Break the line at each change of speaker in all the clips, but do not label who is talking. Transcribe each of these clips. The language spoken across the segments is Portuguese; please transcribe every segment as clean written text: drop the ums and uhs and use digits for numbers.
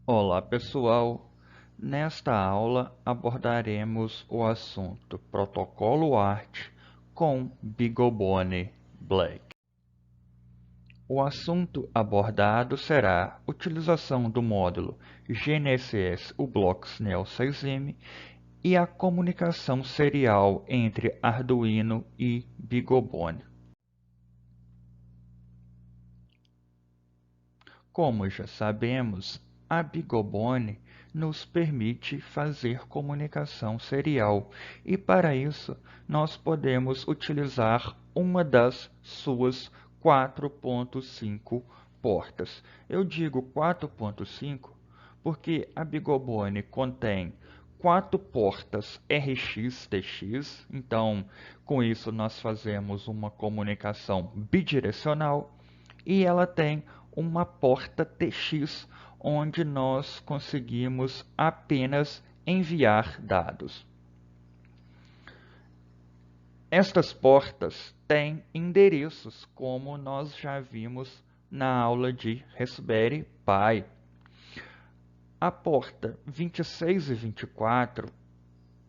Olá pessoal, nesta aula abordaremos o assunto Protocolo ART com BeagleBone Black. O assunto abordado será utilização do módulo GNSS UBlox Neo 6M e a comunicação serial entre Arduino e BeagleBone. Como já sabemos, a BeagleBone nos permite fazer comunicação serial e, para isso, nós podemos utilizar uma das suas 4.5 portas. Eu digo 4.5 porque a BeagleBone contém 4 portas RX-TX, então com isso nós fazemos uma comunicação bidirecional, e ela tem uma porta TX, onde nós conseguimos apenas enviar dados. Estas portas têm endereços, como nós já vimos na aula de Raspberry Pi. A porta 26 e 24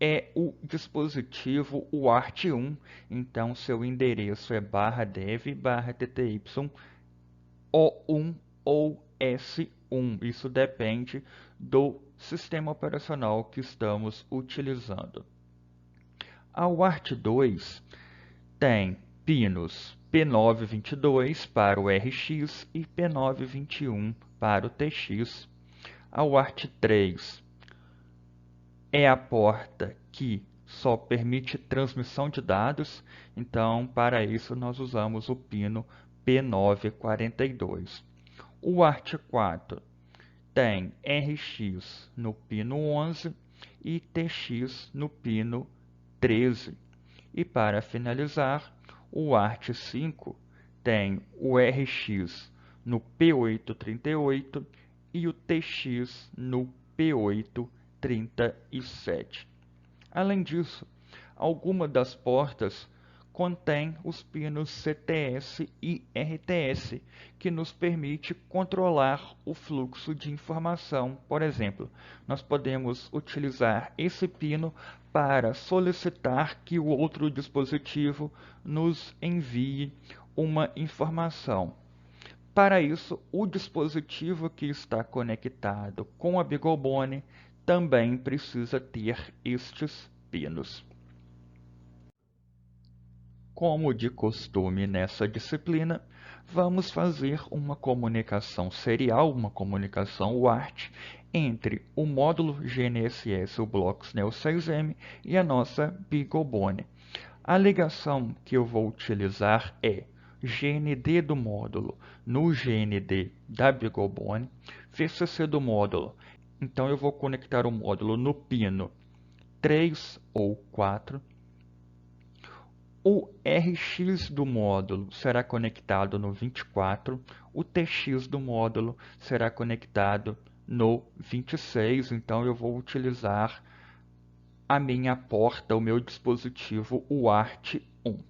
é o dispositivo UART1, então seu endereço é /dev/tty O1 ou S1, isso depende do sistema operacional que estamos utilizando. A UART2 tem pinos P922 para o RX e P921 para o TX. A UART3 é a porta que só permite transmissão de dados, então para isso nós usamos o pino P942. O ART4 tem RX no pino 11 e TX no pino 13. E para finalizar, o ART5 tem o RX no P838 e o TX no P837. Além disso, algumas das portas contém os pinos CTS e RTS, que nos permite controlar o fluxo de informação. Por exemplo, nós podemos utilizar esse pino para solicitar que o outro dispositivo nos envie uma informação. Para isso, o dispositivo que está conectado com a BeagleBone também precisa ter estes pinos. Como de costume nessa disciplina, vamos fazer uma comunicação serial, uma comunicação UART, entre o módulo GNSS UBlox Neo 6M e a nossa BeagleBone. A ligação que eu vou utilizar é GND do módulo no GND da BeagleBone, VCC do módulo. Então eu vou conectar o módulo no pino 3 ou 4. O RX do módulo será conectado no 24, o TX do módulo será conectado no 26, então eu vou utilizar a minha porta, o meu dispositivo UART1.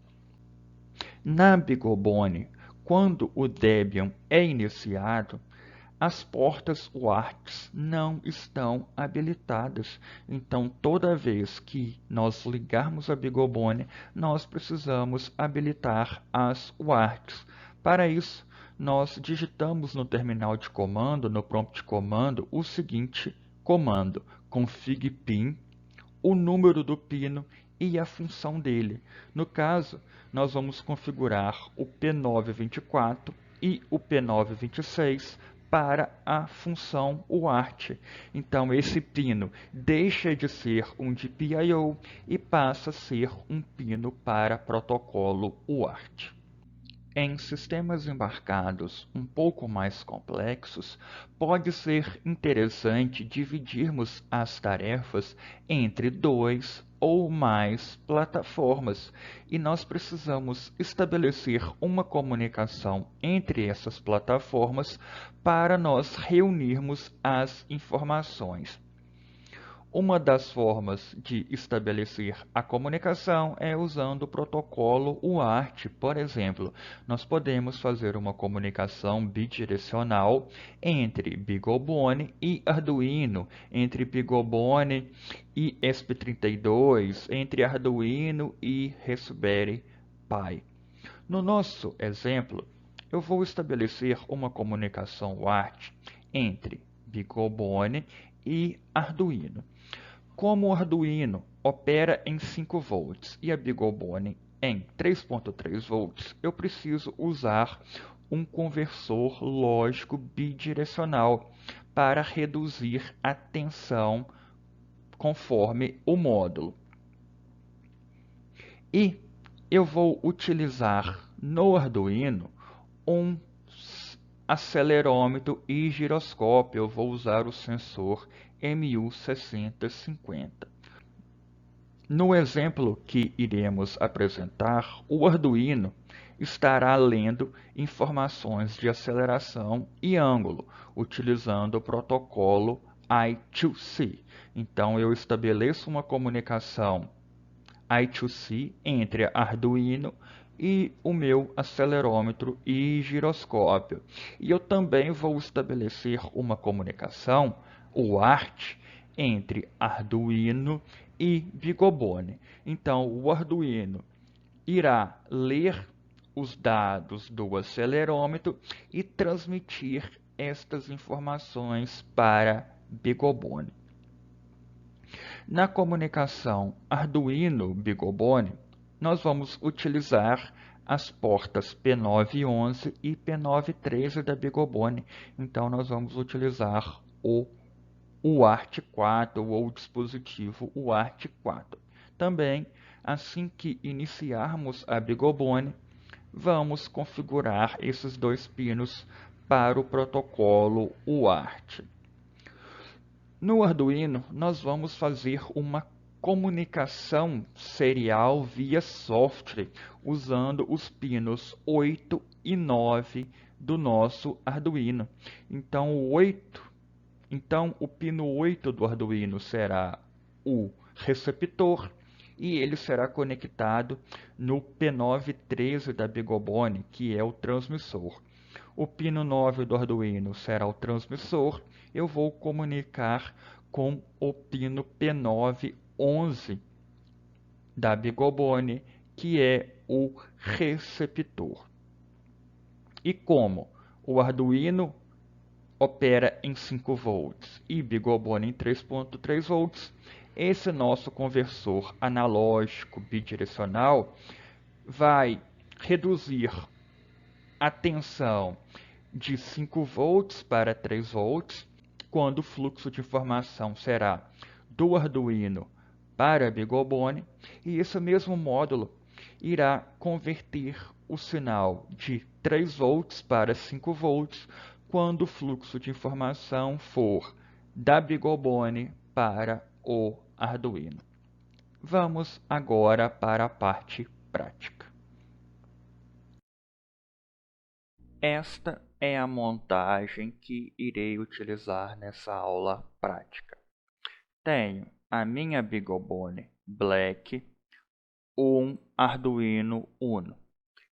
Na BeagleBone, quando o Debian é iniciado, as portas UARTs não estão habilitadas. Então, toda vez que nós ligarmos a BeagleBone, nós precisamos habilitar as UARTs. Para isso, nós digitamos no terminal de comando, no prompt de comando, o seguinte comando: config pin, o número do pino e a função dele. No caso, nós vamos configurar o P924 e o P926 para a função UART. Então, esse pino deixa de ser um GPIO e passa a ser um pino para protocolo UART. Em sistemas embarcados um pouco mais complexos, pode ser interessante dividirmos as tarefas entre 2 ou mais plataformas, e nós precisamos estabelecer uma comunicação entre essas plataformas para nós reunirmos as informações. Uma das formas de estabelecer a comunicação é usando o protocolo UART. Por exemplo, nós podemos fazer uma comunicação bidirecional entre BeagleBone e Arduino, entre BeagleBone e ESP32, entre Arduino e Raspberry Pi. No nosso exemplo, eu vou estabelecer uma comunicação UART entre BeagleBone e Arduino. Como o Arduino opera em 5 volts e a BeagleBone em 3.3 volts, eu preciso usar um conversor lógico bidirecional para reduzir a tensão conforme o módulo. E eu vou utilizar no Arduino um acelerômetro e giroscópio. Eu vou usar o sensor MU6050. No exemplo que iremos apresentar, o Arduino estará lendo informações de aceleração e ângulo, utilizando o protocolo I2C. Então, eu estabeleço uma comunicação I2C entre Arduino e o meu acelerômetro e giroscópio. E eu também vou estabelecer uma comunicação, o ART, entre Arduino e BeagleBone. Então, o Arduino irá ler os dados do acelerômetro e transmitir estas informações para BeagleBone. Na comunicação Arduino-BeagleBone, nós vamos utilizar as portas P911 e P913 da BeagleBone. Então, nós vamos utilizar o UART4 ou o dispositivo UART4. Também, assim que iniciarmos a BeagleBone, vamos configurar esses dois pinos para o protocolo UART. No Arduino, nós vamos fazer uma comunicação serial via software, usando os pinos 8 e 9 do nosso Arduino. Então, o pino 8 do Arduino será o receptor e ele será conectado no P913 da BeagleBone, que é o transmissor. O pino 9 do Arduino será o transmissor. Eu vou comunicar com o pino P911 da BeagleBone, que é o receptor. E como o Arduino opera em 5 volts e BeagleBone em 3.3 volts, esse nosso conversor analógico bidirecional vai reduzir a tensão de 5 volts para 3 volts, quando o fluxo de informação será do Arduino para a BeagleBone, e esse mesmo módulo irá converter o sinal de 3 volts para 5 volts, quando o fluxo de informação for da BeagleBone para o Arduino. Vamos agora para a parte prática. Esta é a montagem que irei utilizar nessa aula prática. Tenho a minha BeagleBone Black, um Arduino Uno.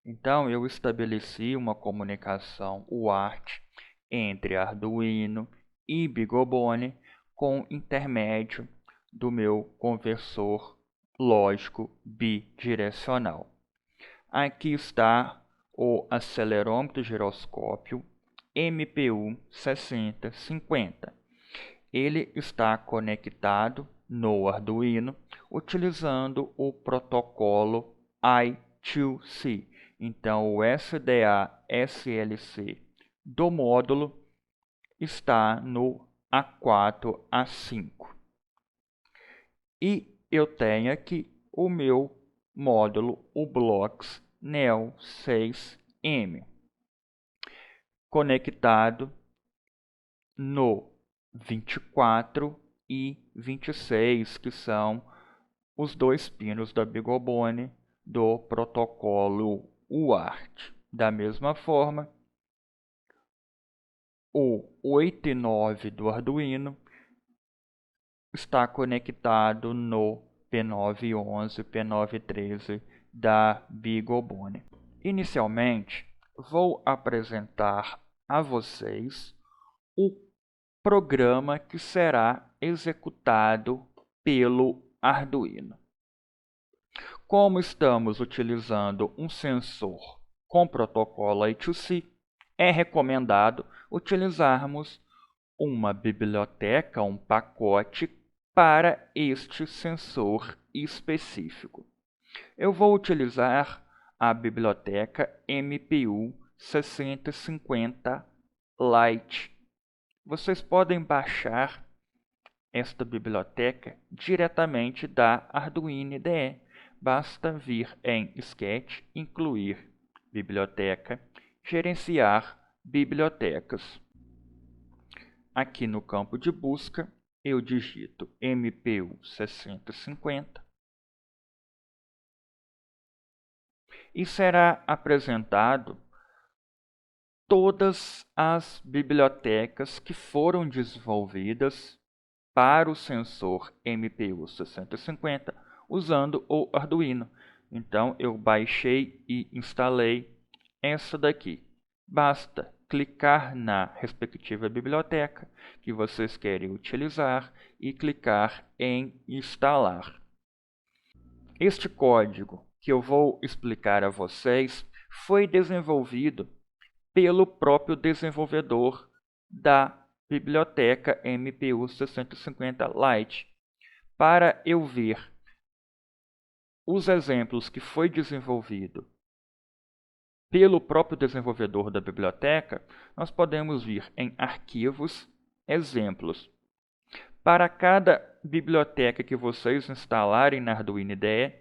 Então, eu estabeleci uma comunicação UART entre Arduino e BeagleBone com intermédio do meu conversor lógico bidirecional. Aqui está o acelerômetro giroscópio MPU6050. Ele está conectado no Arduino utilizando o protocolo I2C. Então, o SDA-SLC do módulo está no A4-A5. E eu tenho aqui o meu módulo, o Blox Neo 6M, conectado no 24 e 26, que são os dois pinos da BeagleBone do protocolo UART. Da mesma forma, o 8 e 9 do Arduino está conectado no P911, P913 da BeagleBone. Inicialmente, vou apresentar a vocês o programa que será executado pelo Arduino. Como estamos utilizando um sensor com protocolo I2C, é recomendado utilizarmos uma biblioteca, um pacote para este sensor específico. Eu vou utilizar a biblioteca MPU 6050 Lite. Vocês podem baixar esta biblioteca diretamente da Arduino IDE. Basta vir em Sketch, incluir biblioteca, gerenciar bibliotecas. Aqui no campo de busca, eu digito MPU 6050 e será apresentado todas as bibliotecas que foram desenvolvidas para o sensor MPU 6050 usando o Arduino. Então, eu baixei e instalei essa daqui. Basta clicar na respectiva biblioteca que vocês querem utilizar e clicar em instalar. Este código que eu vou explicar a vocês foi desenvolvido pelo próprio desenvolvedor da biblioteca MPU 6050 Lite. Para eu ver os exemplos que foi desenvolvido pelo próprio desenvolvedor da biblioteca, nós podemos vir em Arquivos, Exemplos. Para cada biblioteca que vocês instalarem na Arduino IDE,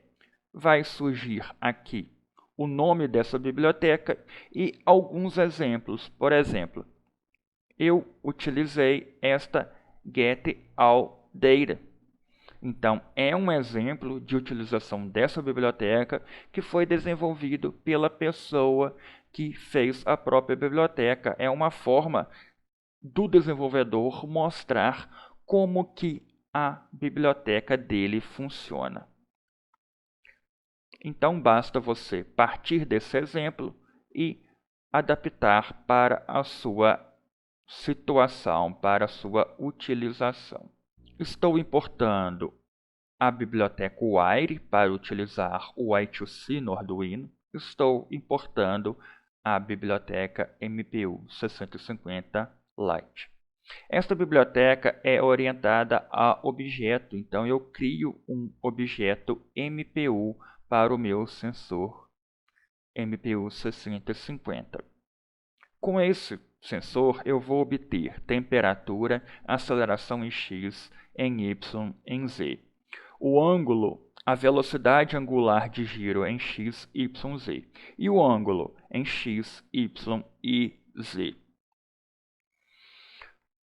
vai surgir aqui o nome dessa biblioteca e alguns exemplos. Por exemplo, eu utilizei esta getAllData. Então, é um exemplo de utilização dessa biblioteca que foi desenvolvido pela pessoa que fez a própria biblioteca. É uma forma do desenvolvedor mostrar como que a biblioteca dele funciona. Então, basta você partir desse exemplo e adaptar para a sua situação, para a sua utilização. Estou importando a biblioteca Wire para utilizar o I2C no Arduino. Estou importando a biblioteca MPU 6050 Lite. Esta biblioteca é orientada a objeto, então eu crio um objeto MPU para o meu sensor MPU 6050. Com esse sensor, eu vou obter temperatura, aceleração em x, em y, em z. O ângulo, a velocidade angular de giro em x, y, z. E o ângulo em x, y e z.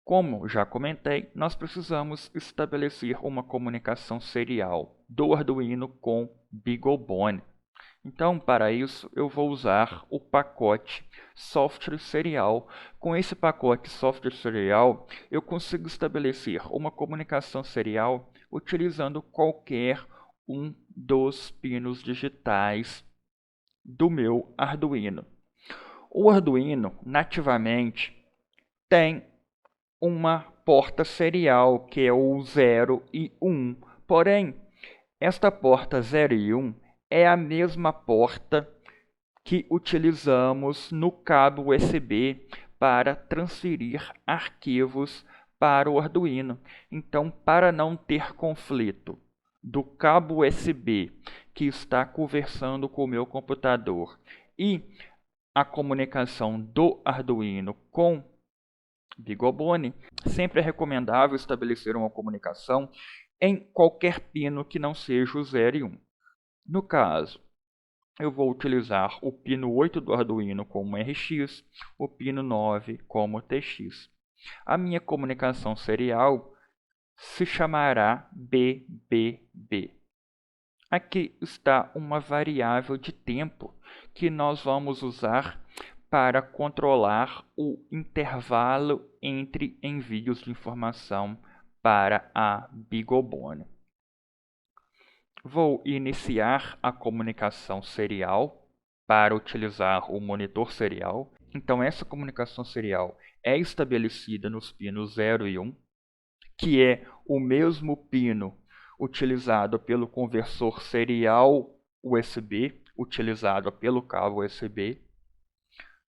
Como já comentei, nós precisamos estabelecer uma comunicação serial do Arduino com BeagleBone. Então, para isso, eu vou usar o pacote Software Serial. Com esse pacote Software Serial, eu consigo estabelecer uma comunicação serial utilizando qualquer um dos pinos digitais do meu Arduino. O Arduino, nativamente, tem uma porta serial, que é o 0 e 1. Porém, esta porta 0 e 1 é a mesma porta que utilizamos no cabo USB para transferir arquivos para o Arduino. Então, para não ter conflito do cabo USB que está conversando com o meu computador e a comunicação do Arduino com BeagleBone, sempre é recomendável estabelecer uma comunicação em qualquer pino que não seja o 0 e 1. No caso, eu vou utilizar o pino 8 do Arduino como RX, o pino 9 como TX. A minha comunicação serial se chamará BBB. Aqui está uma variável de tempo que nós vamos usar para controlar o intervalo entre envios de informação para a BeagleBone. Vou iniciar a comunicação serial para utilizar o monitor serial. Então, essa comunicação serial é estabelecida nos pinos 0 e 1, que é o mesmo pino utilizado pelo conversor serial USB, utilizado pelo cabo USB.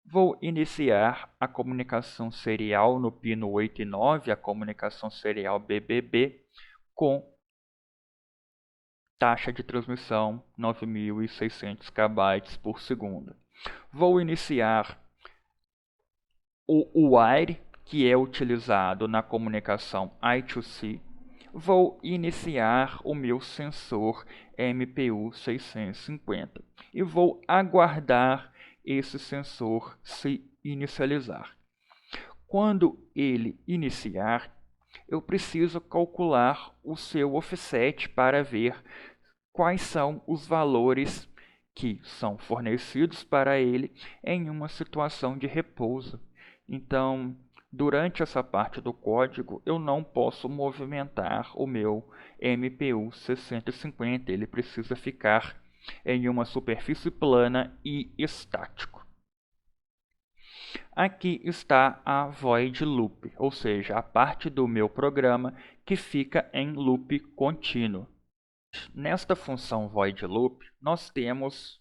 Vou iniciar a comunicação serial no pino 8 e 9, a comunicação serial BBB, com taxa de transmissão 9.600 KB por segundo. Vou iniciar o wire, que é utilizado na comunicação I2C. Vou iniciar o meu sensor MPU 650 e vou aguardar esse sensor se inicializar. Quando ele iniciar, eu preciso calcular o seu offset para ver quais são os valores que são fornecidos para ele em uma situação de repouso. Então, durante essa parte do código, eu não posso movimentar o meu MPU 650. Ele precisa ficar em uma superfície plana e estático. Aqui está a void loop, ou seja, a parte do meu programa que fica em loop contínuo. Nesta função void loop, nós temos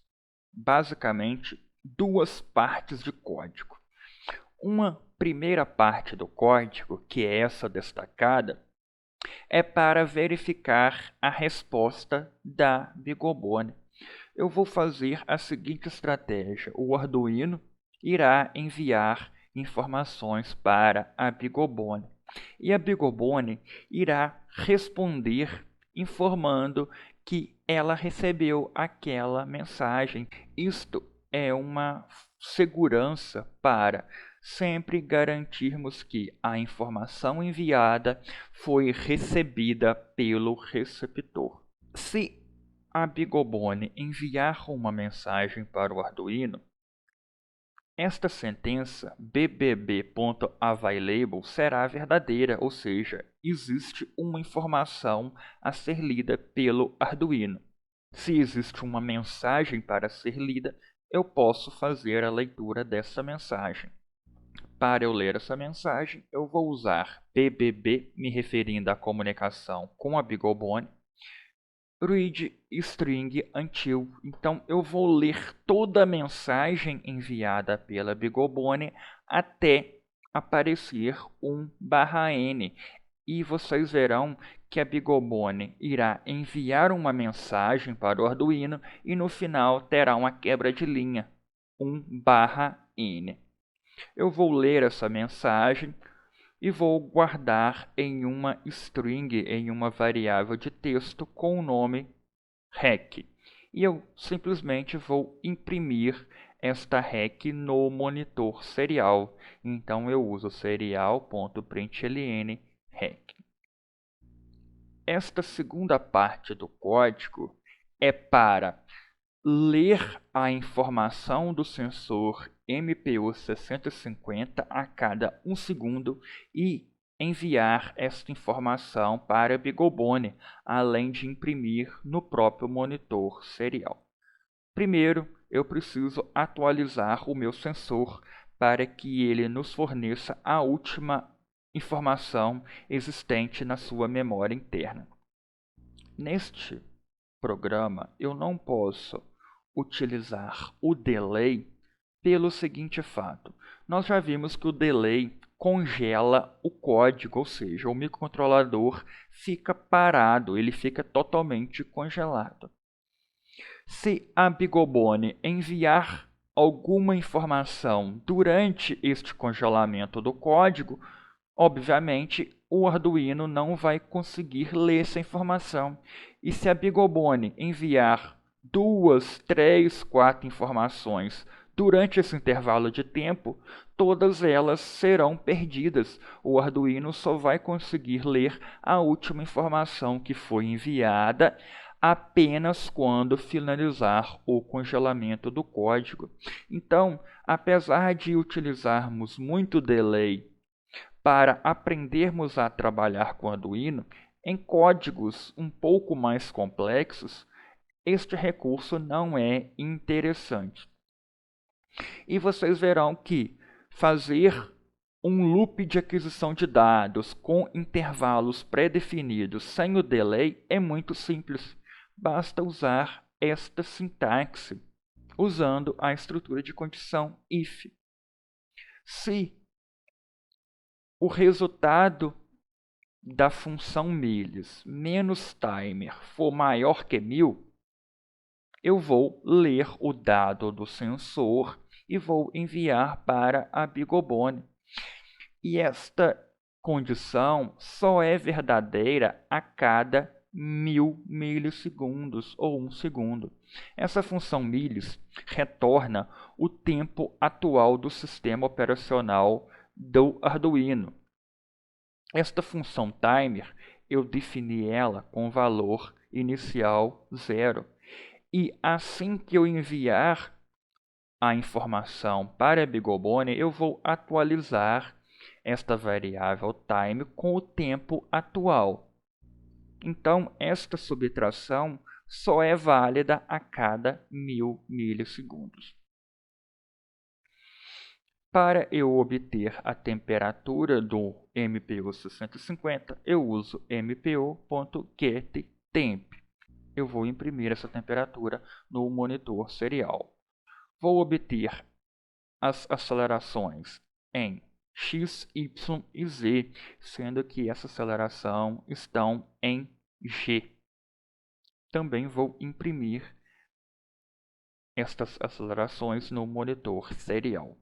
basicamente duas partes de código. Uma primeira parte do código, que é essa destacada, é para verificar a resposta da BeagleBone. Eu vou fazer a seguinte estratégia: o Arduino irá enviar informações para a BeagleBone e a BeagleBone irá responder informando que ela recebeu aquela mensagem. Isto é uma segurança para sempre garantirmos que a informação enviada foi recebida pelo receptor. Se a BeagleBone enviar uma mensagem para o Arduino, esta sentença bbb.available será verdadeira, ou seja, existe uma informação a ser lida pelo Arduino. Se existe uma mensagem para ser lida, eu posso fazer a leitura dessa mensagem. Para eu ler essa mensagem, eu vou usar bbb, me referindo à comunicação com a BeagleBone, read string until. Então, eu vou ler toda a mensagem enviada pela BeagleBone até aparecer um /n. E vocês verão que a BeagleBone irá enviar uma mensagem para o Arduino e no final terá uma quebra de linha, um /n. Eu vou ler essa mensagem e vou guardar em uma string, em uma variável de texto com o nome rec. E eu simplesmente vou imprimir esta rec no monitor serial. Então eu uso serial.println rec. Esta segunda parte do código é para ler a informação do sensor MPU 650 a cada 1 segundo e enviar esta informação para a BeagleBone, além de imprimir no próprio monitor serial. Primeiro, eu preciso atualizar o meu sensor para que ele nos forneça a última informação existente na sua memória interna. Neste programa, eu não posso utilizar o delay pelo seguinte fato: nós já vimos que o delay congela o código, ou seja, o microcontrolador fica parado, ele fica totalmente congelado. Se a BeagleBone enviar alguma informação durante este congelamento do código, obviamente o Arduino não vai conseguir ler essa informação. E se a BeagleBone enviar 2, 3, 4 informações durante esse intervalo de tempo, todas elas serão perdidas. O Arduino só vai conseguir ler a última informação que foi enviada apenas quando finalizar o congelamento do código. Então, apesar de utilizarmos muito delay para aprendermos a trabalhar com Arduino em códigos um pouco mais complexos, este recurso não é interessante. E vocês verão que fazer um loop de aquisição de dados com intervalos pré-definidos sem o delay é muito simples. Basta usar esta sintaxe, usando a estrutura de condição if. Se o resultado da função milhas menos timer for maior que 1000, eu vou ler o dado do sensor e vou enviar para a BeagleBone. E esta condição só é verdadeira a cada 1000 milissegundos ou 1 segundo. Essa função milhas retorna o tempo atual do sistema operacional do Arduino. Esta função timer, eu defini ela com valor inicial 0. E assim que eu enviar a informação para a BeagleBone, eu vou atualizar esta variável time com o tempo atual. Então, esta subtração só é válida a cada 1000 milissegundos. Para eu obter a temperatura do MPU 650, eu uso mpo.getTemp. Eu vou imprimir essa temperatura no monitor serial. Vou obter as acelerações em x, y e z, sendo que essa aceleração estão em g. Também vou imprimir estas acelerações no monitor serial.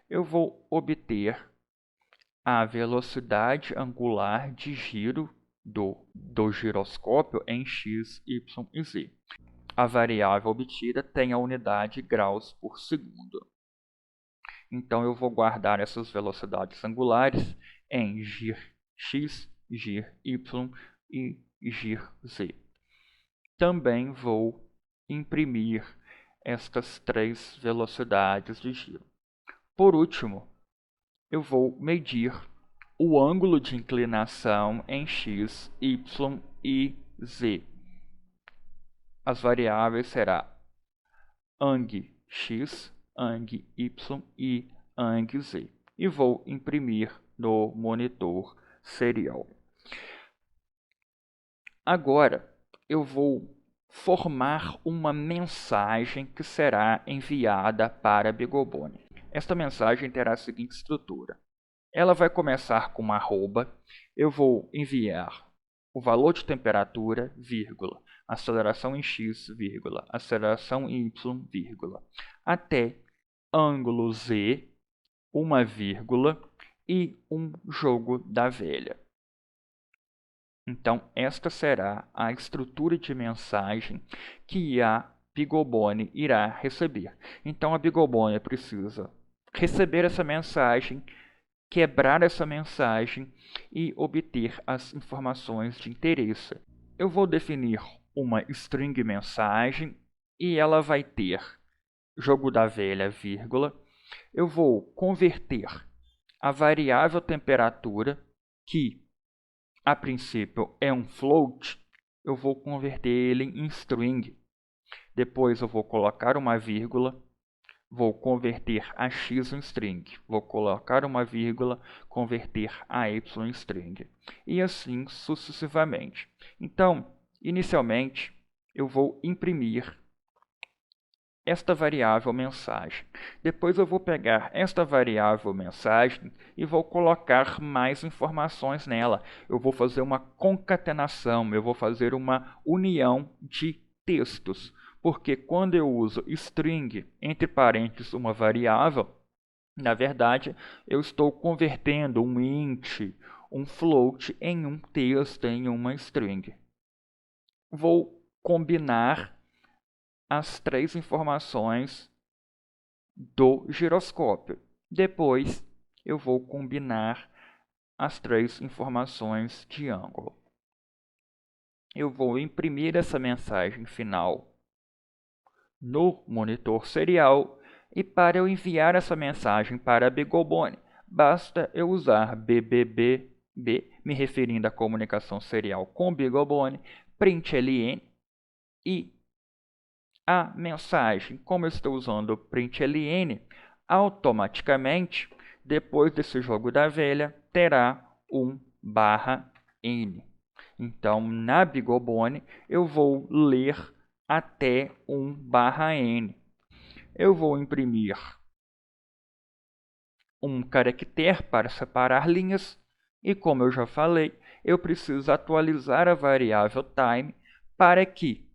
Eu vou obter a velocidade angular de giro do giroscópio em x, y e z. A variável obtida tem a unidade graus por segundo. Então, eu vou guardar essas velocidades angulares em gir x, gir y e gir z. Também vou imprimir estas 3 velocidades de giro. Por último, eu vou medir o ângulo de inclinação em x, y e z. As variáveis serão ang_x, ang_y e ang_z. E vou imprimir no monitor serial. Agora, eu vou formar uma mensagem que será enviada para a BeagleBone. Esta mensagem terá a seguinte estrutura. Ela vai começar com uma arroba. Eu vou enviar o valor de temperatura, vírgula, aceleração em x, vírgula, aceleração em y, vírgula, até ângulo z, uma vírgula e um jogo da velha. Então, esta será a estrutura de mensagem que a BeagleBone irá receber. Então, a BeagleBone precisa receber essa mensagem, quebrar essa mensagem e obter as informações de interesse. Eu vou definir uma string mensagem e ela vai ter jogo da velha, vírgula. Eu vou converter a variável temperatura, que a princípio é um float, eu vou converter ele em string. Depois eu vou colocar uma vírgula, vou converter a x em string, vou colocar uma vírgula, converter a y em string, e assim sucessivamente. Então, inicialmente, eu vou imprimir esta variável mensagem. Depois eu vou pegar esta variável mensagem e vou colocar mais informações nela. Eu vou fazer uma concatenação, eu vou fazer uma união de textos. Porque quando eu uso string, entre parênteses, uma variável, na verdade, eu estou convertendo um int, um float, em um texto, em uma string. Vou combinar as 3 informações do giroscópio. Depois, eu vou combinar as 3 informações de ângulo. Eu vou imprimir essa mensagem final no monitor serial, e para eu enviar essa mensagem para a BeagleBone, basta eu usar BBB, me referindo à comunicação serial com BeagleBone, println, e a mensagem, como eu estou usando o println, automaticamente, depois desse jogo da velha, terá um /n. Então, na BeagleBone, eu vou ler até um /n. Eu vou imprimir um caractere para separar linhas e, como eu já falei, eu preciso atualizar a variável time para que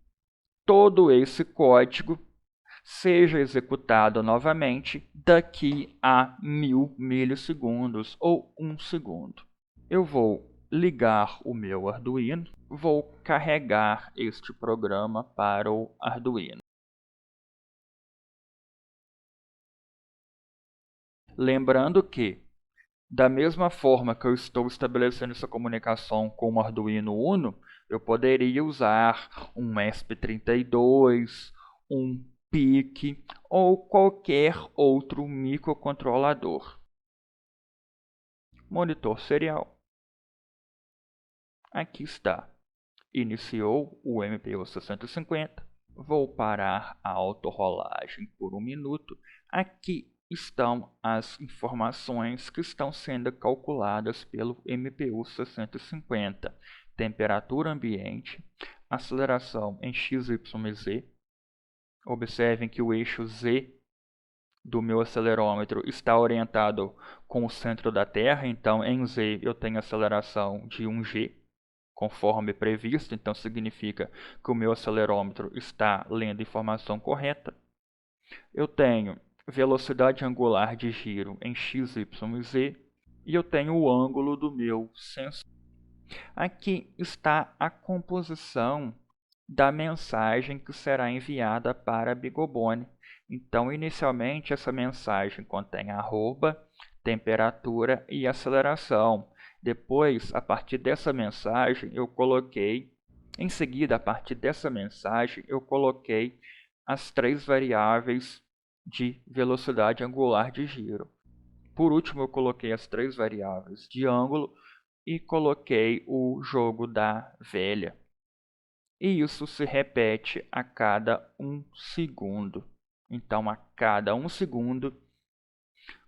todo esse código seja executado novamente daqui a 1000 milissegundos ou 1 segundo. Eu vou ligar o meu Arduino, vou carregar este programa para o Arduino. Lembrando que, da mesma forma que eu estou estabelecendo essa comunicação com o Arduino Uno, eu poderia usar um ESP32, um PIC ou qualquer outro microcontrolador. Monitor serial. Aqui está. Iniciou o MPU 650. Vou parar a autorrolagem por 1 minuto. Aqui estão as informações que estão sendo calculadas pelo MPU 650. Temperatura ambiente, aceleração em x, y e z. Observem que o eixo Z do meu acelerômetro está orientado com o centro da Terra, então em Z eu tenho aceleração de 1g, conforme previsto, então significa que o meu acelerômetro está lendo a informação correta. Eu tenho velocidade angular de giro em x, y e z, e eu tenho o ângulo do meu sensor. Aqui está a composição da mensagem que será enviada para a BeagleBone. Então, inicialmente, essa mensagem contém arroba, temperatura e aceleração. Depois, a partir dessa mensagem, em seguida, a partir dessa mensagem, eu coloquei as 3 variáveis de velocidade angular de giro. Por último, eu coloquei as 3 variáveis de ângulo e coloquei o jogo da velha. E isso se repete a cada 1 segundo. Então, a cada 1 segundo,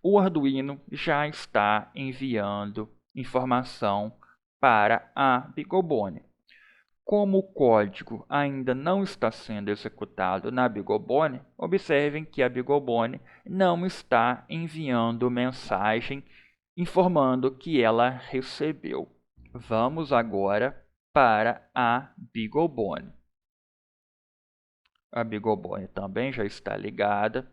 o Arduino já está enviando informação para a BeagleBone. Como o código ainda não está sendo executado na BeagleBone, observem que a BeagleBone não está enviando mensagem informando que ela recebeu. Vamos agora para a BeagleBone. A BeagleBone também já está ligada.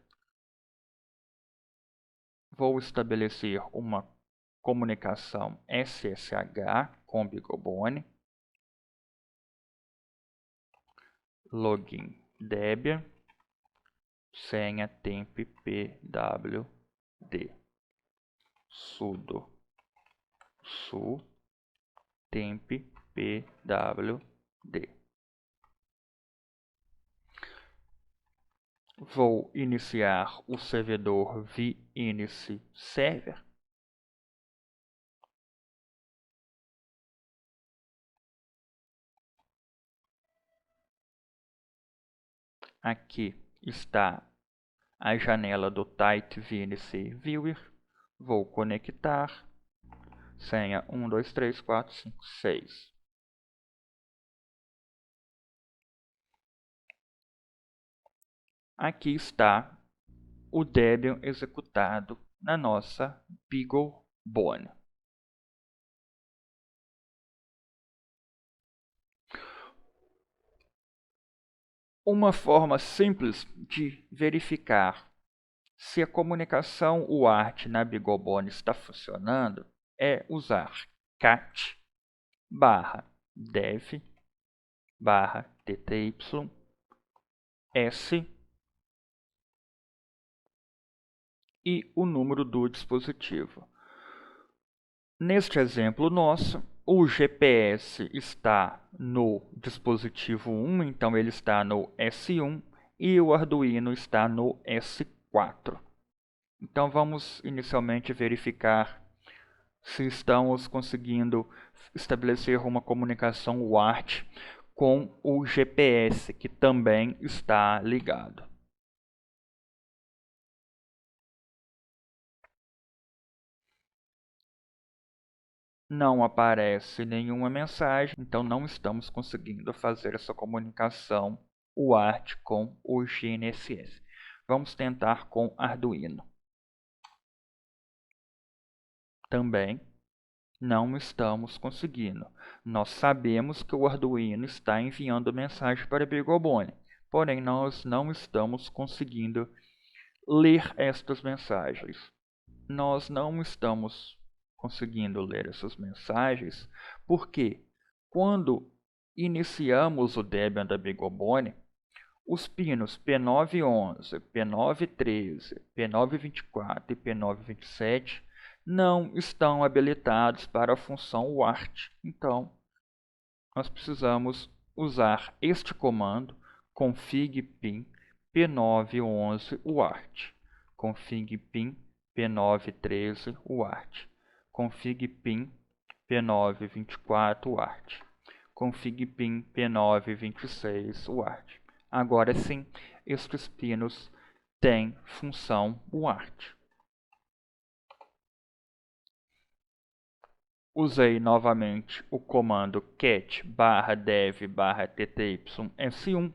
Vou estabelecer uma comunicação SSH com BeagleBone. Login Debian, senha temp.pwd, sudo su temp.pwd. Vou iniciar o servidor vinic server. Aqui está a janela do Tight VNC Viewer. Vou conectar. Senha 1, 2, 3, 4, 5, 6. Aqui está o Debian executado na nossa BeagleBone. Uma forma simples de verificar se a comunicação UART na BeagleBone está funcionando é usar cat /dev /tty s e o número do dispositivo. Neste exemplo nosso, o GPS está no dispositivo 1, então ele está no S1, e o Arduino está no S4. Então vamos inicialmente verificar se estamos conseguindo estabelecer uma comunicação UART com o GPS, que também está ligado. Não aparece nenhuma mensagem, então não estamos conseguindo fazer essa comunicação UART com o GNSS. Vamos tentar com Arduino. Também não estamos conseguindo. Nós sabemos que o Arduino está enviando mensagem para BeagleBone, porém nós não estamos conseguindo ler estas mensagens. Nós não estamos conseguindo ler essas mensagens porque quando iniciamos o Debian da BeagleBone, os pinos P911, P913, P924 e P927 não estão habilitados para a função UART. Então, nós precisamos usar este comando config pin P911 UART, config pin P913 UART, config pin P924 UART, config pin P926 UART. Agora sim, estes pinos têm função UART. Usei novamente o comando cat/dev/tty-s1.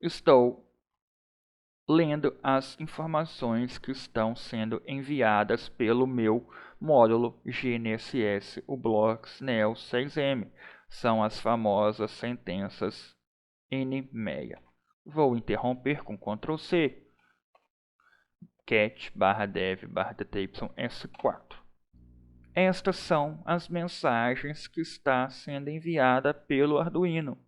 Estou lendo as informações que estão sendo enviadas pelo meu módulo GNSS, o Blocks Neo 6M. São as famosas sentenças NMEA. Vou interromper com Ctrl C, cat/dev/tty-s4. Estas são as mensagens que está sendo enviada pelo Arduino.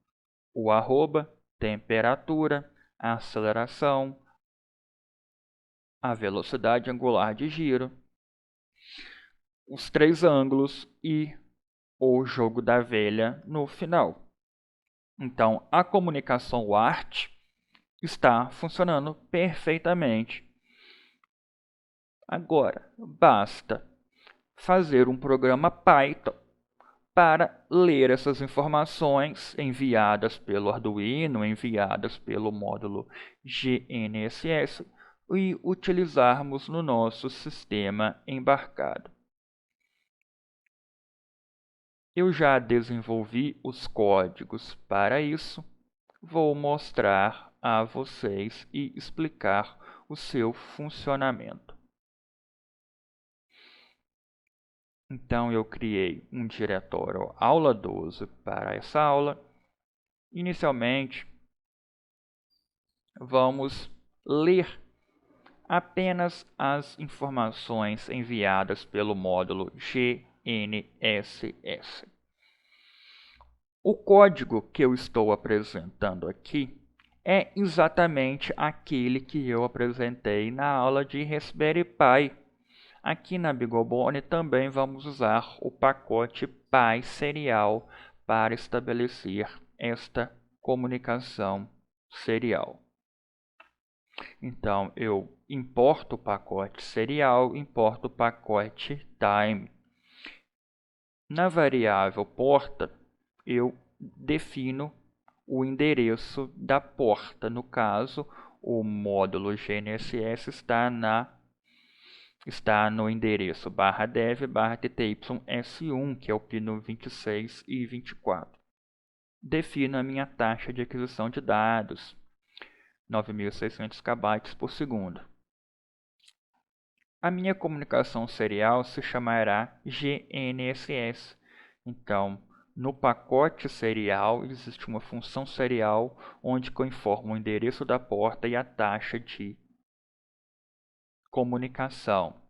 O arroba, temperatura, a aceleração, a velocidade angular de giro, os 3 ângulos e o jogo da velha no final. Então, a comunicação UART está funcionando perfeitamente. Agora, basta fazer um programa Python para ler essas informações enviadas pelo Arduino, enviadas pelo módulo GNSS e utilizarmos no nosso sistema embarcado. Eu já desenvolvi os códigos para isso, vou mostrar a vocês e explicar o seu funcionamento. Então eu criei um diretório aula 12 para essa aula. Inicialmente, vamos ler apenas as informações enviadas pelo módulo GNSS. O código que eu estou apresentando aqui é exatamente aquele que eu apresentei na aula de Raspberry Pi. Aqui na BeagleBone também vamos usar o pacote Pi serial para estabelecer esta comunicação serial. Então, eu importo o pacote serial, importo o pacote time. Na variável porta, eu defino o endereço da porta. No caso, o módulo GNSS está no endereço /dev/tty-s1, que é o pino 26 e 24. Defino a minha taxa de aquisição de dados, 9.600 KB por segundo. A minha comunicação serial se chamará GNSS. Então, no pacote serial existe uma função serial onde eu informo o endereço da porta e a taxa de comunicação.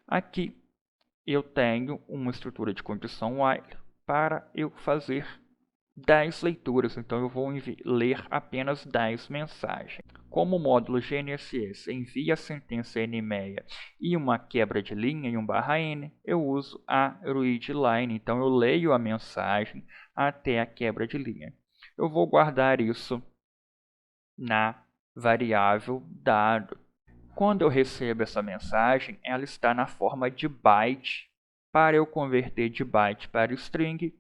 Aqui eu tenho uma estrutura de condição while para eu fazer 10 leituras, então eu vou ler apenas 10 mensagens. Como o módulo GNSS envia a sentença NMEA e uma quebra de linha e um /n, eu uso a readLine, então eu leio a mensagem até a quebra de linha. Eu vou guardar isso na variável dado. Quando eu recebo essa mensagem, ela está na forma de byte. Para eu converter de byte para string,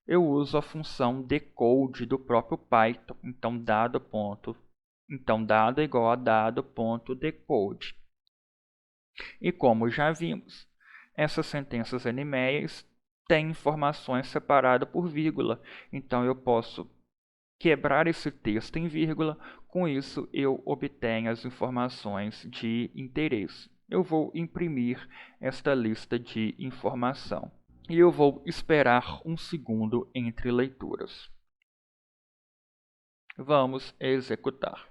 eu uso a função decode do próprio Python. Então, dado é igual a dado.decode. E como já vimos, essas sentenças NMEIs têm informações separadas por vírgula. Então, eu posso quebrar esse texto em vírgula, com isso eu obtenho as informações de interesse. Eu vou imprimir esta lista de informação e eu vou esperar um segundo entre leituras. Vamos executar.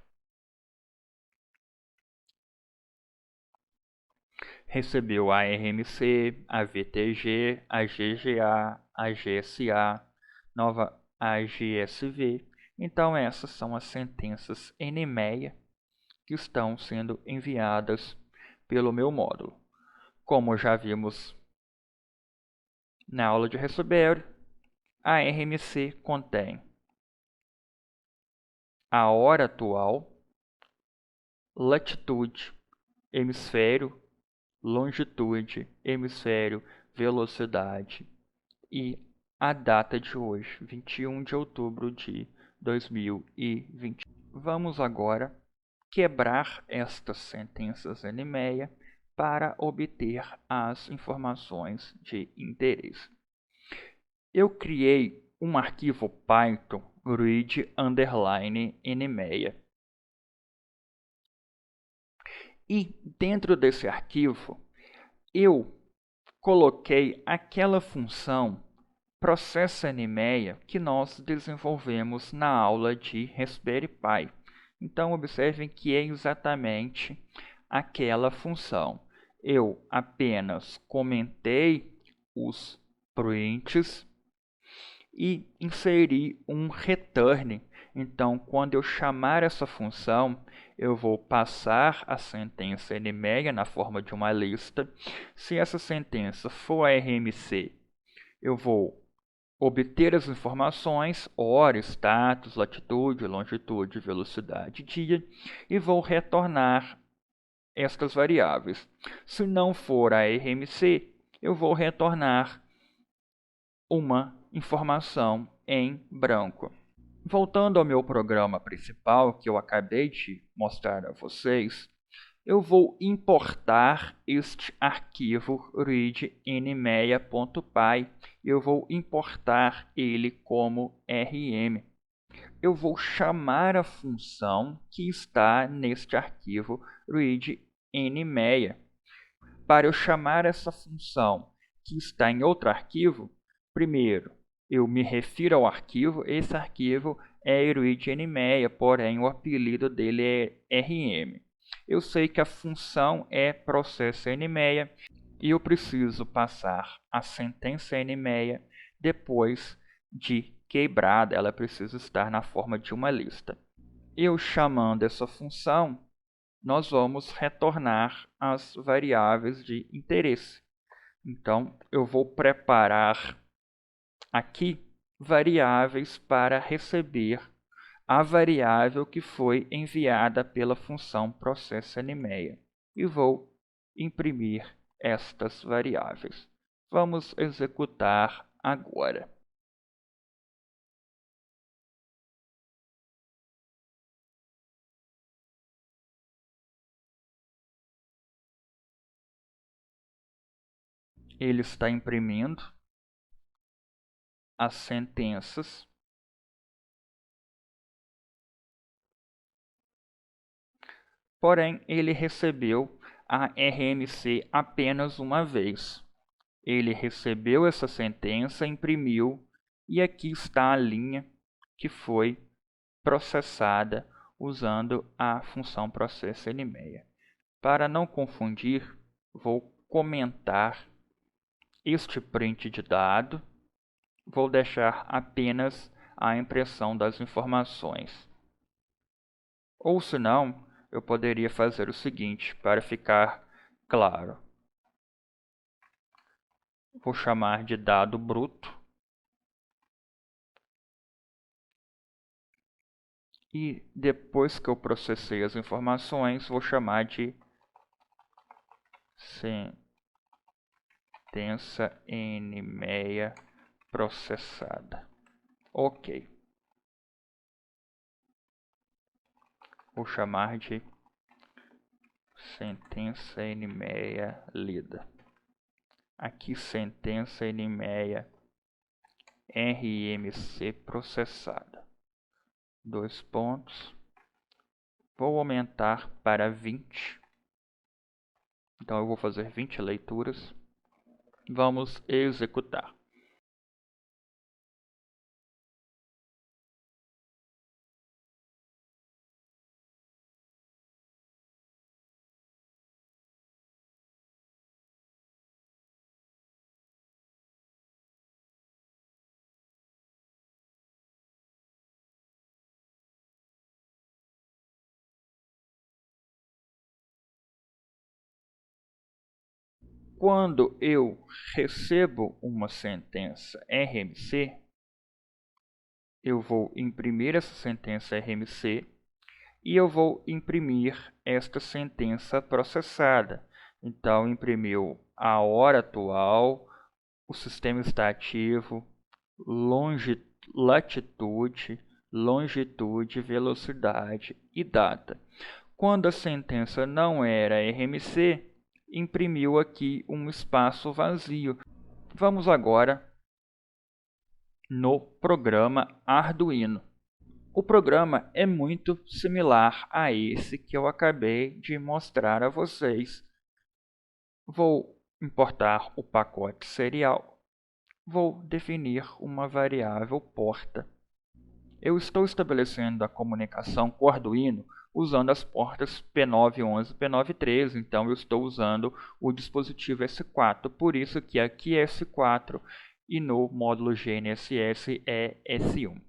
Recebeu a RMC, a VTG, a GGA, a GSA, nova AGSV. Então essas são as sentenças NMEIA que estão sendo enviadas pelo meu módulo. Como já vimos na aula de receber, a RMC contém a hora atual, latitude, hemisfério, longitude, hemisfério, velocidade e a data de hoje, 21 de outubro de 2020. Vamos agora quebrar estas sentenças NMEIA para obter as informações de interesse. Eu criei um arquivo Python read_nmeia. E dentro desse arquivo, eu coloquei aquela função processa_nmeia que nós desenvolvemos na aula de Raspberry Pi. Então, observem que é exatamente aquela função. Eu apenas comentei os prints e inseri um return. Então, quando eu chamar essa função, eu vou passar a sentença NMEIA na forma de uma lista. Se essa sentença for a RMC, eu vou obter as informações, hora, status, latitude, longitude, velocidade, dia, e vou retornar estas variáveis. Se não for a RMC, eu vou retornar uma informação em branco. Voltando ao meu programa principal, que eu acabei de mostrar a vocês, eu vou importar este arquivo read_nmeia.py. Eu vou importar ele como RM. Eu vou chamar a função que está neste arquivo read_nmeia. Para eu chamar essa função que está em outro arquivo, primeiro eu me refiro ao arquivo. Esse arquivo é read_nmeia, porém o apelido dele é RM. Eu sei que a função é processa_nmeia e eu preciso passar a sentença NMEIA depois de quebrada. Ela precisa estar na forma de uma lista. Eu chamando essa função, nós vamos retornar as variáveis de interesse. Então, eu vou preparar aqui variáveis para receber a variável que foi enviada pela função processa_nmeia e vou imprimir estas variáveis. Vamos executar agora. Ele está imprimindo as sentenças. Porém, ele recebeu a RMC apenas uma vez. Ele recebeu essa sentença, imprimiu, e aqui está a linha que foi processada usando a função processa_nmeia. Para não confundir, vou comentar este print de dado. Vou deixar apenas a impressão das informações. Ou se não, eu poderia fazer o seguinte, para ficar claro. Vou chamar de dado bruto. E depois que eu processei as informações, vou chamar de sentença N6 processada. Ok. Vou chamar de sentença N6 lida. Aqui sentença N6 RMC processada. 2 pontos. Vou aumentar para 20. Então eu vou fazer 20 leituras. Vamos executar. Quando eu recebo uma sentença RMC, eu vou imprimir essa sentença RMC e eu vou imprimir esta sentença processada. Então, imprimiu a hora atual, o sistema está ativo, latitude, longitude, velocidade e data. Quando a sentença não era RMC, imprimiu aqui um espaço vazio. Vamos agora no programa Arduino. O programa é muito similar a esse que eu acabei de mostrar a vocês. Vou importar o pacote serial. Vou definir uma variável porta. Eu estou estabelecendo a comunicação com o Arduino usando as portas P911 e P913, então eu estou usando o dispositivo S4, por isso que aqui é S4 e no módulo GNSS é S1.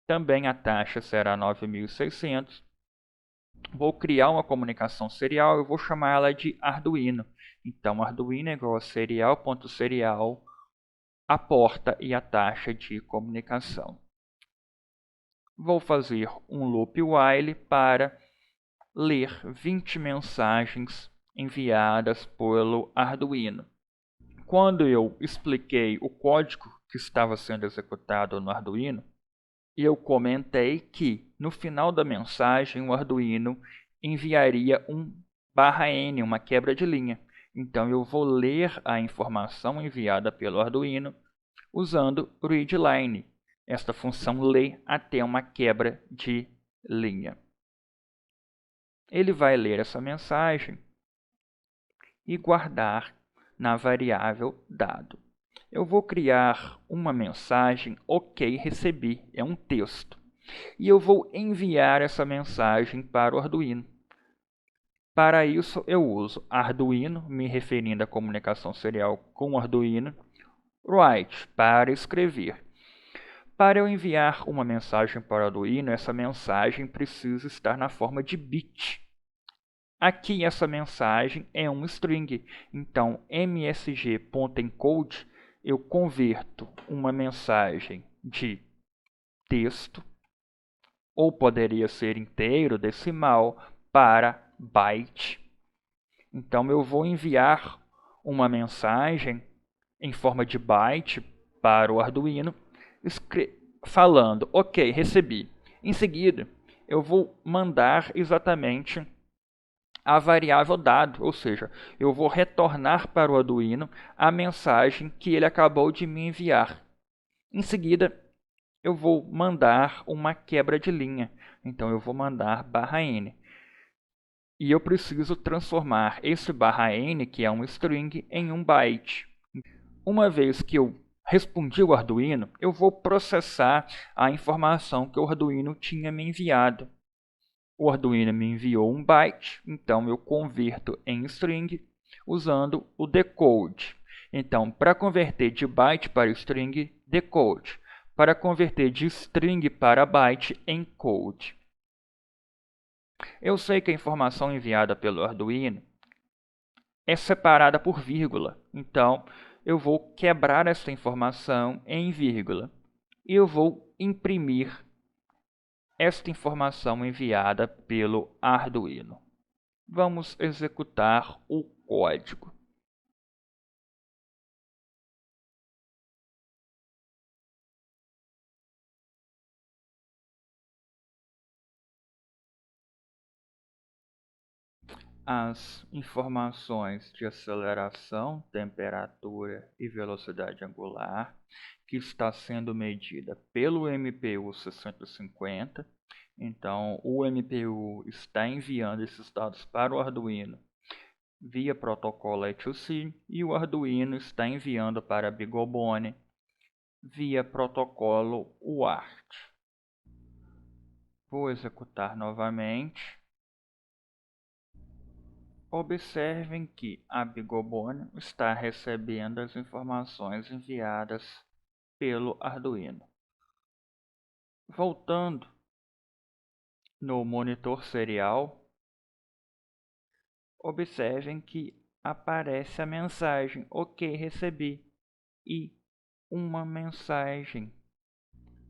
Também a taxa será 9.600. Vou criar uma comunicação serial, eu vou chamar ela de Arduino. Então, Arduino é igual a serial.serial, a porta e a taxa de comunicação. Vou fazer um loop while para ler 20 mensagens enviadas pelo Arduino. Quando eu expliquei o código que estava sendo executado no Arduino, eu comentei que no final da mensagem o Arduino enviaria um /n, uma quebra de linha. Então eu vou ler a informação enviada pelo Arduino usando readline. Esta função lê até uma quebra de linha. Ele vai ler essa mensagem e guardar na variável dado. Eu vou criar uma mensagem OK, recebi, é um texto. E eu vou enviar essa mensagem para o Arduino. Para isso eu uso Arduino, me referindo à comunicação serial com o Arduino, write, para escrever. Para eu enviar uma mensagem para o Arduino, essa mensagem precisa estar na forma de bit. Aqui essa mensagem é um string, então msg.encode eu converto uma mensagem de texto, ou poderia ser inteiro, decimal, para byte. Então eu vou enviar uma mensagem em forma de byte para o Arduino, falando OK, recebi. Em seguida, eu vou mandar exatamente a variável dado, ou seja, eu vou retornar para o Arduino a mensagem que ele acabou de me enviar. Em seguida, eu vou mandar uma quebra de linha, então eu vou mandar /n. E eu preciso transformar esse /n, que é um string, em um byte. Uma vez que eu respondi o Arduino, eu vou processar a informação que o Arduino tinha me enviado. O Arduino me enviou um byte, então eu converto em string usando o decode. Então, para converter de byte para string, decode. Para converter de string para byte, encode. Eu sei que a informação enviada pelo Arduino é separada por vírgula, então eu vou quebrar essa informação em vírgula e eu vou imprimir esta informação enviada pelo Arduino. Vamos executar o código. as informações de aceleração, temperatura e velocidade angular, que está sendo medida pelo MPU 650. Então, o MPU está enviando esses dados para o Arduino via protocolo I2C e o Arduino está enviando para a BeagleBone via protocolo UART. Vou executar novamente. Observem que a BeagleBone está recebendo as informações enviadas pelo Arduino. Voltando no monitor serial, observem que aparece a mensagem OK, recebi, e uma mensagem.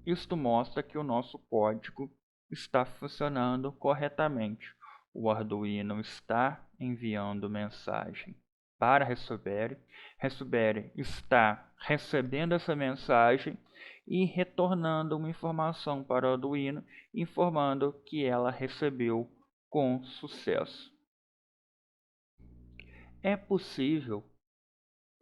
Isto mostra que o nosso código está funcionando corretamente. O Arduino está enviando mensagem para a Raspberry. Raspberry está recebendo essa mensagem e retornando uma informação para o Arduino, informando que ela recebeu com sucesso. É possível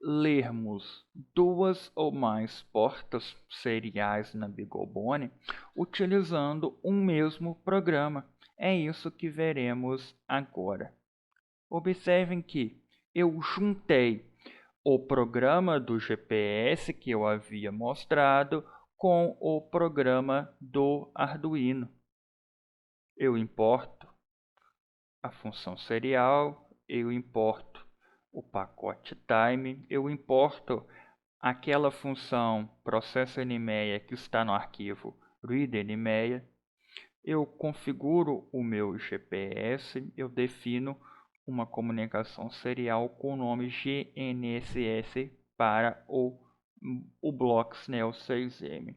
lermos duas ou mais portas seriais na BeagleBone utilizando um mesmo programa. É isso que veremos agora. Observem que eu juntei o programa do GPS que eu havia mostrado com o programa do Arduino. Eu importo a função serial, eu importo o pacote time, eu importo aquela função processNMeia que está no arquivo readNMeia, eu configuro o meu GPS, eu defino uma comunicação serial com o nome GNSS para o bloco SNEL 6M.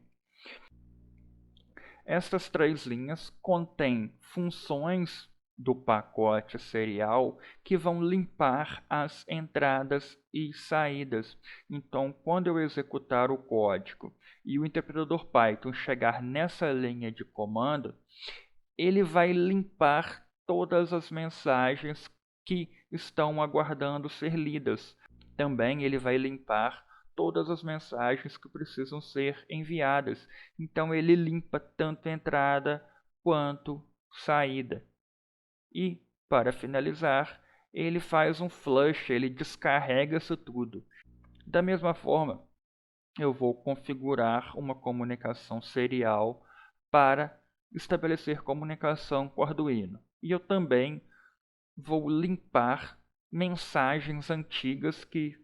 Estas três linhas contêm funções do pacote serial que vão limpar as entradas e saídas. Então, quando eu executar o código e o interpretador Python chegar nessa linha de comando, ele vai limpar todas as mensagens que estão aguardando ser lidas. Também ele vai limpar todas as mensagens que precisam ser enviadas. Então ele limpa tanto entrada quanto saída. E, para finalizar, ele faz um flush, ele descarrega isso tudo. Da mesma forma, eu vou configurar uma comunicação serial para estabelecer comunicação com o Arduino. E eu também vou limpar mensagens antigas que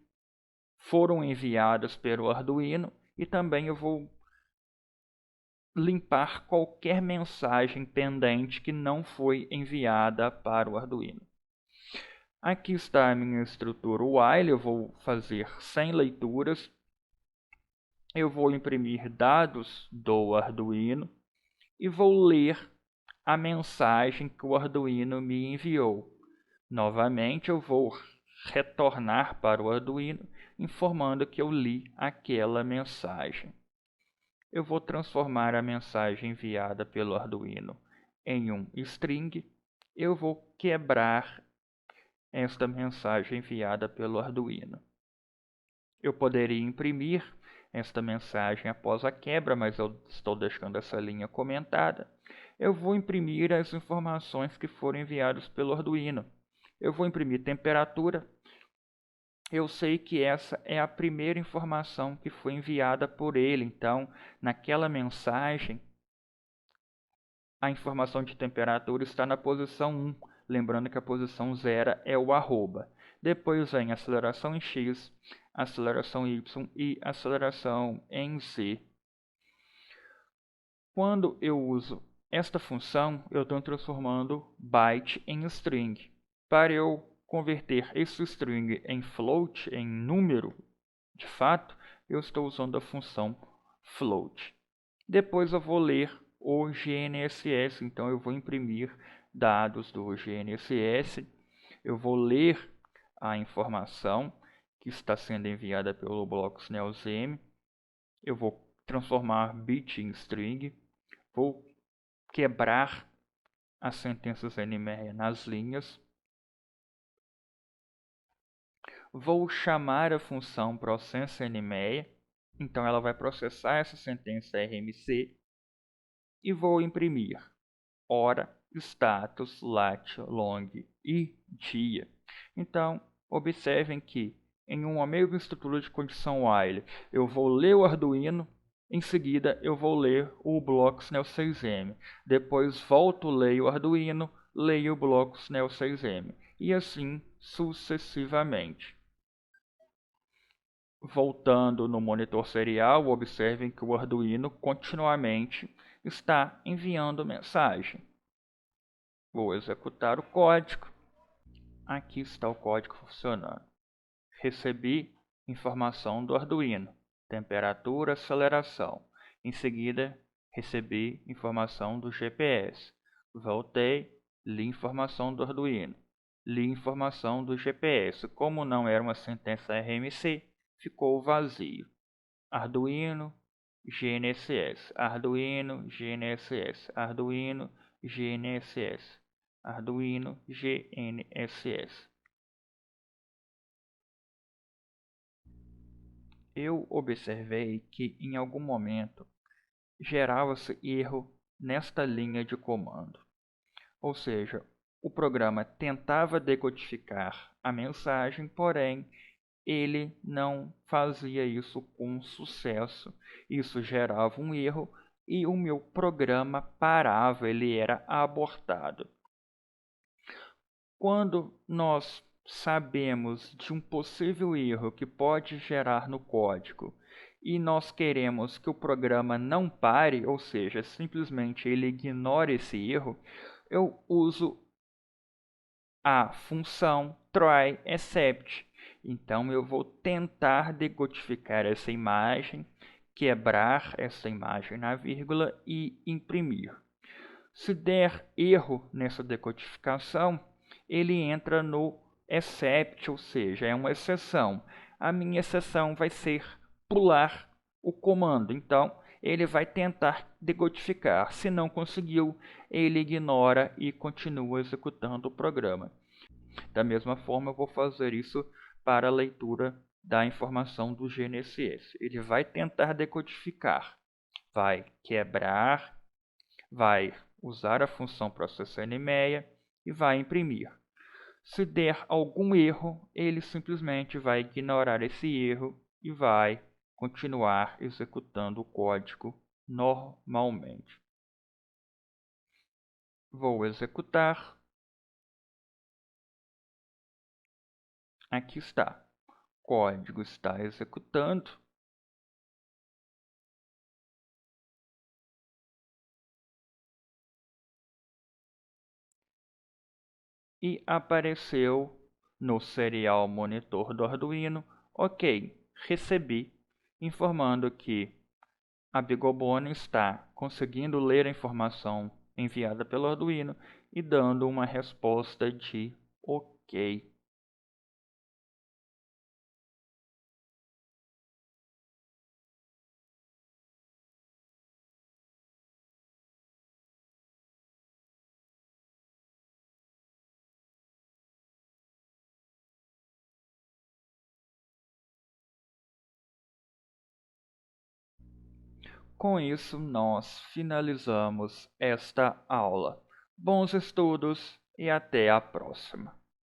foram enviadas pelo Arduino e também eu vou limpar qualquer mensagem pendente que não foi enviada para o Arduino. Aqui está a minha estrutura while, eu vou fazer 100 leituras. Eu vou imprimir dados do Arduino e vou ler a mensagem que o Arduino me enviou. Novamente eu vou retornar para o Arduino informando que eu li aquela mensagem. Eu vou transformar a mensagem enviada pelo Arduino em um string. Eu vou quebrar esta mensagem enviada pelo Arduino. Eu poderia imprimir esta mensagem após a quebra, mas eu estou deixando essa linha comentada. Eu vou imprimir as informações que foram enviadas pelo Arduino. Eu vou imprimir temperatura. Eu sei que essa é a primeira informação que foi enviada por ele. Então, naquela mensagem, a informação de temperatura está na posição 1. Lembrando que a posição 0 é o arroba. Depois vem aceleração em x, aceleração y e aceleração em z. Quando eu uso esta função, eu estou transformando byte em string. Para eu converter esse string em float, em número, de fato, eu estou usando a função float. Depois eu vou ler o GNSS, então eu vou imprimir dados do GNSS, eu vou ler a informação que está sendo enviada pelo bloco SNELZM, eu vou transformar bit em string, vou quebrar as sentenças NMEA nas linhas, vou chamar a função processAnyMeia, então ela vai processar essa sentença RMC e vou imprimir hora, status, lat, long e dia. Então, observem que em uma mesma estrutura de condição while, eu vou ler o Arduino, em seguida eu vou ler o bloco SNEL6M. Depois volto, leio o Arduino, leio o bloco SNEL6M. E assim sucessivamente. Voltando no monitor serial, observem que o Arduino continuamente está enviando mensagem. Vou executar o código. Aqui está o código funcionando. Recebi informação do Arduino, temperatura, aceleração. Em seguida, recebi informação do GPS. Voltei, li informação do Arduino. Li informação do GPS. Como não era uma sentença RMC, ficou vazio. Arduino, GNSS, Arduino, GNSS, Arduino, GNSS, Arduino, GNSS. Eu observei que em algum momento gerava-se erro nesta linha de comando. Ou seja, o programa tentava decodificar a mensagem, porém ele não fazia isso com sucesso. Isso gerava um erro e o meu programa parava, ele era abortado. Quando nós sabemos de um possível erro que pode gerar no código e nós queremos que o programa não pare, ou seja, simplesmente ele ignore esse erro, eu uso a função try except. Então eu vou tentar decodificar essa imagem, quebrar essa imagem na vírgula e imprimir. Se der erro nessa decodificação, ele entra no except, ou seja, é uma exceção. A minha exceção vai ser pular o comando. Então, ele vai tentar decodificar. Se não conseguiu, ele ignora e continua executando o programa. Da mesma forma, eu vou fazer isso para a leitura da informação do GNSS. Ele vai tentar decodificar, vai quebrar, vai usar a função processAnyMeia e vai imprimir. Se der algum erro, ele simplesmente vai ignorar esse erro e vai continuar executando o código normalmente. Vou executar. Aqui está. O código está executando. E apareceu no serial monitor do Arduino, ok, recebi, informando que a BeagleBone está conseguindo ler a informação enviada pelo Arduino e dando uma resposta de ok. Com isso, nós finalizamos esta aula. Bons estudos e até a próxima!